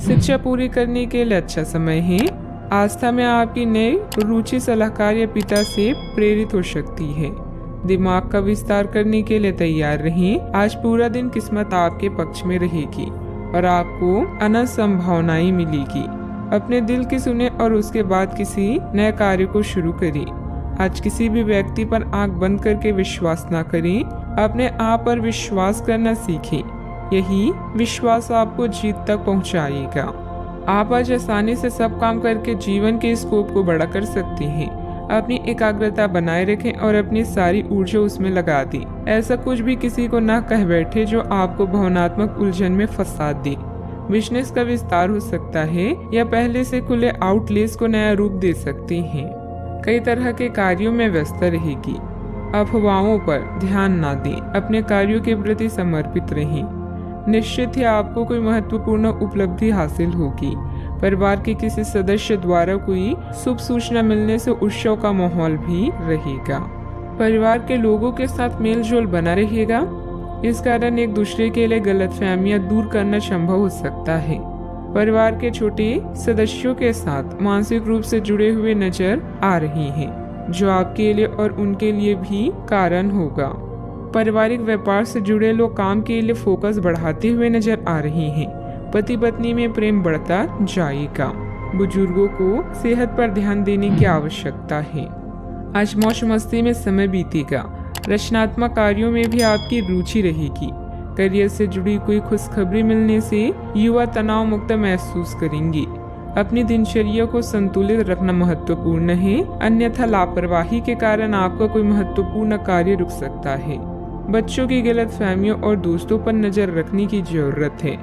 शिक्षा पूरी करने के लिए अच्छा समय है। आस्था में आपकी नई रुचि सलाहकार या पिता से प्रेरित हो सकती है। दिमाग का विस्तार करने के लिए तैयार रहें। आज पूरा दिन किस्मत आपके पक्ष में रहेगी और आपको अनंत संभावनाएं मिलेगी। अपने दिल की सुने और उसके बाद किसी नए कार्य को शुरू करें। आज किसी भी व्यक्ति पर आंख बंद करके विश्वास न करें। अपने आप पर विश्वास करना सीखें। यही विश्वास आपको जीत तक पहुंचाएगा। आप आज आसानी से सब काम करके जीवन के स्कोप को बड़ा कर सकते हैं। अपनी एकाग्रता बनाए रखें और अपनी सारी ऊर्जा उसमें लगा दें। ऐसा कुछ भी किसी को न कह बैठे जो आपको भावनात्मक उलझन में फंसा दे। बिजनेस का विस्तार हो सकता है या पहले से खुले आउटलेट्स को नया रूप दे सकते हैं। कई तरह के कार्यों में व्यस्त रहेगी। अफवाहों पर ध्यान न दें। अपने कार्यों के प्रति समर्पित रहें। निश्चित ही आपको कोई महत्वपूर्ण उपलब्धि हासिल होगी। परिवार के किसी सदस्य द्वारा कोई शुभ सूचना मिलने से उत्सव का माहौल भी रहेगा। परिवार के लोगों के साथ मेल जोल बना रहेगा। इस कारण एक दूसरे के लिए गलतफहमियां दूर करना संभव हो सकता है। परिवार के छोटे सदस्यों के साथ मानसिक रूप से जुड़े हुए नजर आ रहे हैं, जो आपके लिए और उनके लिए भी कारण होगा। पारिवारिक व्यापार से जुड़े लोग काम के लिए फोकस बढ़ाते हुए नजर आ रहे हैं। पति पत्नी में प्रेम बढ़ता जाएगा। बुजुर्गों को सेहत पर ध्यान देने की आवश्यकता है। आज मौज मस्ती में समय बीतेगा। रचनात्मक कार्यों में भी आपकी रुचि रहेगी। करियर से जुड़ी कोई खुशखबरी मिलने से युवा तनाव मुक्त महसूस करेंगे। अपनी दिनचर्या को संतुलित रखना महत्वपूर्ण है, अन्यथा लापरवाही के कारण आपका कोई महत्वपूर्ण कार्य रुक सकता है। बच्चों की गलतफहमियों और दोस्तों पर नजर रखने की जरूरत है।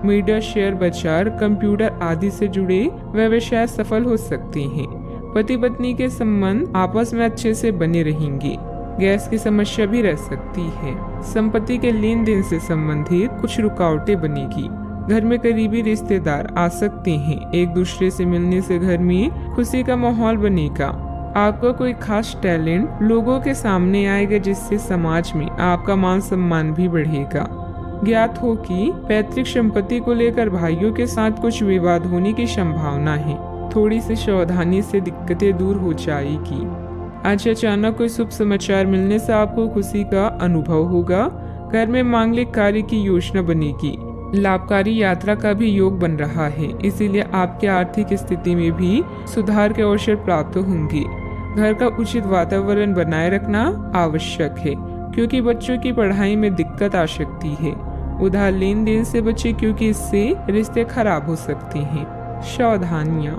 मीडिया, शेयर बाजार, कंप्यूटर आदि से जुड़े व्यवसाय सफल हो सकते हैं। पति पत्नी के संबंध आपस में अच्छे से बने रहेंगे। गैस की समस्या भी रह सकती है। संपत्ति के लेन देन से संबंधित कुछ रुकावटें बनेगी। घर में करीबी रिश्तेदार आ सकते हैं। एक दूसरे से मिलने से घर में खुशी का माहौल बनेगा। आपका कोई खास टैलेंट लोगों के सामने आएगा, जिससे समाज में आपका मान सम्मान भी बढ़ेगा। ज्ञात हो कि पैतृक संपत्ति को लेकर भाइयों के साथ कुछ विवाद होने की संभावना है। थोड़ी सी सावधानी से दिक्कतें दूर हो जाएगी। आज अचानक कोई शुभ समाचार मिलने से आपको खुशी का अनुभव होगा। घर में मांगलिक कार्य की योजना बनेगी। लाभकारी यात्रा का भी योग बन रहा है, इसीलिए आपकी आर्थिक स्थिति में भी सुधार के अवसर प्राप्त होंगे। घर का उचित वातावरण बनाए रखना आवश्यक है, क्योंकि बच्चों की पढ़ाई में दिक्कत आ सकती है। उधार लेन देन से बचे, क्योंकि इससे रिश्ते खराब हो सकते हैं। सावधानियां,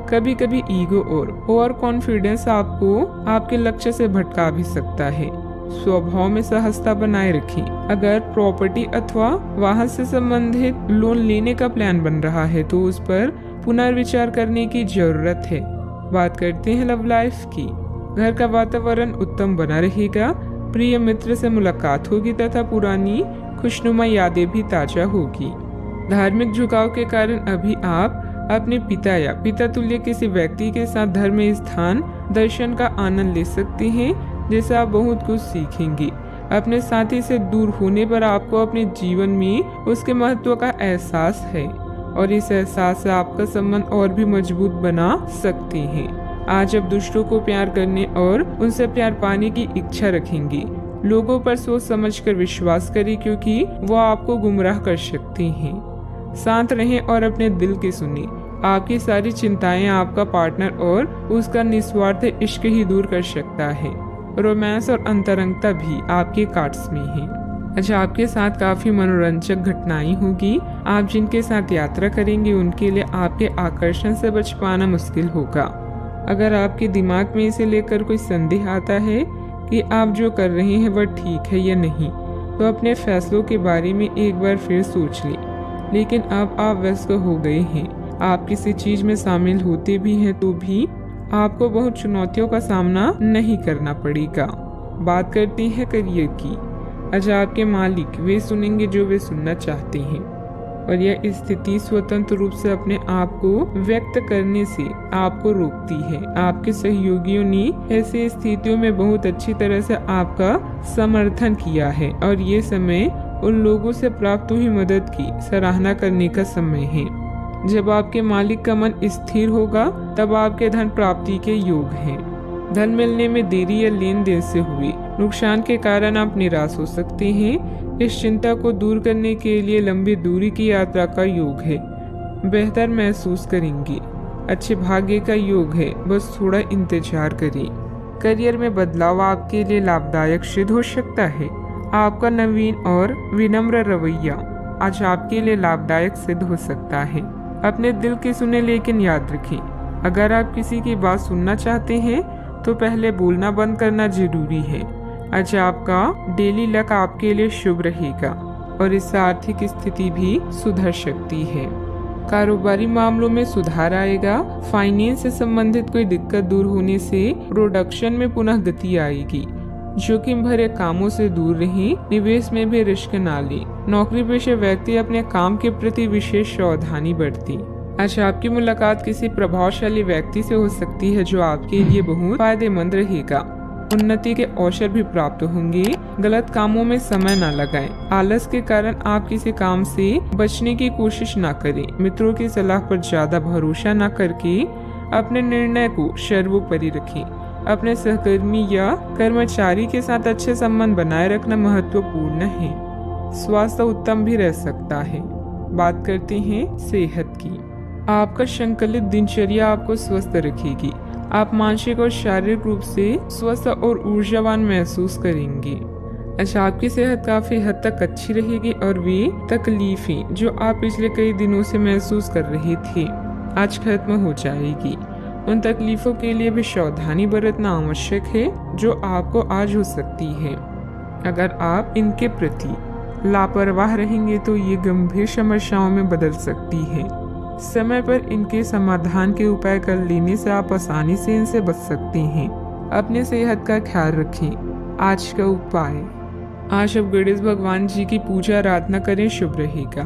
कभी कभी ईगो और ओवर कॉन्फिडेंस आपको आपके लक्ष्य से भटका भी सकता है। स्वभाव में सहजता बनाए रखें। अगर प्रॉपर्टी अथवा वाहन से संबंधित लोन लेने का प्लान बन रहा है तो उस पर पुनर्विचार करने की जरूरत है। बात करते हैं लव लाइफ की। घर का वातावरण उत्तम बना रहेगा। प्रिय मित्र से मुलाकात होगी तथा पुरानी खुशनुमा यादें भी ताजा होगी। धार्मिक झुकाव के कारण अभी आप अपने पिता या पिता तुल्य किसी व्यक्ति के साथ धर्म स्थान दर्शन का आनंद ले सकते हैं, जिससे आप बहुत कुछ सीखेंगे। अपने साथी से दूर होने पर आपको अपने जीवन में उसके महत्व का एहसास है और इस एहसास से आपका संबंध और भी मजबूत बना सकते हैं। आज आप दूसरों को प्यार करने और उनसे प्यार पाने की इच्छा रखेंगे। लोगों पर सोच समझकर विश्वास करें, क्योंकि वो आपको गुमराह कर सकते हैं। शांत रहें और अपने दिल की सुनिए। आपकी सारी चिंताएं आपका पार्टनर और उसका निस्वार्थ इश्क ही दूर कर सकता है। रोमांस और अंतरंगता भी आपके कार्ड्स में है। अच्छा, आपके साथ काफी मनोरंजक घटनाएं होगी। आप जिनके साथ यात्रा करेंगे उनके लिए आपके आकर्षण से बच पाना मुश्किल होगा। अगर आपके दिमाग में इसे लेकर कोई संदेह आता है कि आप जो कर रहे हैं वह ठीक है या नहीं, तो अपने फैसलों के बारे में एक बार फिर सोच लें। लेकिन अब आप व्यस्त हो गए हैं। आप किसी चीज में शामिल होते भी हैं तो भी आपको बहुत चुनौतियों का सामना नहीं करना पड़ेगा। बात करते हैं करियर की। आज आपके मालिक वे सुनेंगे जो वे सुनना चाहते हैं और यह स्थिति स्वतंत्र रूप से अपने आप को व्यक्त करने से आपको रोकती है। आपके सहयोगियों ने ऐसी स्थितियों में बहुत अच्छी तरह से आपका समर्थन किया है और ये समय उन लोगों से प्राप्त हुई मदद की सराहना करने का समय है। जब आपके मालिक का मन स्थिर होगा तब आपके धन प्राप्ति के योग हैं। धन मिलने में देरी या लेन देन से हुए नुकसान के कारण आप निराश हो सकते हैं। इस चिंता को दूर करने के लिए लंबी दूरी की यात्रा का योग है। बेहतर महसूस करेंगे। अच्छे भाग्य का योग है, बस थोड़ा इंतजार करें। करियर में बदलाव आपके लिए लाभदायक सिद्ध हो सकता है। आपका नवीन और विनम्र रवैया आज आपके लिए लाभदायक सिद्ध हो सकता है। अपने दिल की सुने, लेकिन याद रखें, अगर आप किसी की बात सुनना चाहते हैं तो पहले बोलना बंद करना जरूरी है। आज आपका डेली लक आपके लिए शुभ रहेगा और इससे आर्थिक स्थिति भी सुधर सकती है। कारोबारी मामलों में सुधार आएगा। फाइनेंस से संबंधित कोई दिक्कत दूर होने से प्रोडक्शन में पुनः गति आएगी। जोखिम भरे कामों से दूर रहें। निवेश में भी रिस्क ना लें। नौकरी पेशे व्यक्ति अपने काम के प्रति विशेष सावधानी बरतें। आज आपकी मुलाकात किसी प्रभावशाली व्यक्ति से हो सकती है जो आपके लिए बहुत फायदेमंद रहेगा। उन्नति के अवसर भी प्राप्त होंगे। गलत कामों में समय न लगाएं। आलस के कारण आप किसी काम से बचने की कोशिश न करें। मित्रों की सलाह पर ज्यादा भरोसा न करके अपने निर्णय को सर्वोपरि रखें। अपने सहकर्मी या कर्मचारी के साथ अच्छे संबंध बनाए रखना महत्वपूर्ण है। स्वास्थ्य उत्तम भी रह सकता है। बात करते हैं सेहत की। आपका संकलित दिनचर्या आपको स्वस्थ रखेगी। आप मानसिक और शारीरिक रूप से स्वस्थ और ऊर्जावान महसूस करेंगे। अच्छा, आपकी सेहत काफी हद तक अच्छी रहेगी और वे तकलीफें जो आप पिछले कई दिनों से महसूस कर रहे थे आज खत्म हो जाएगी। उन तकलीफों के लिए भी सावधानी बरतना आवश्यक है जो आपको आज हो सकती है। अगर आप इनके प्रति लापरवाह रहेंगे तो ये गंभीर समस्याओं में बदल सकती है। समय पर इनके समाधान के उपाय कर लेने से आप आसानी से इनसे बच सकते हैं। अपने सेहत का ख्याल रखें। आज का उपाय, आज आप गणेश भगवान जी की पूजा आराधना करें, शुभ रहेगा।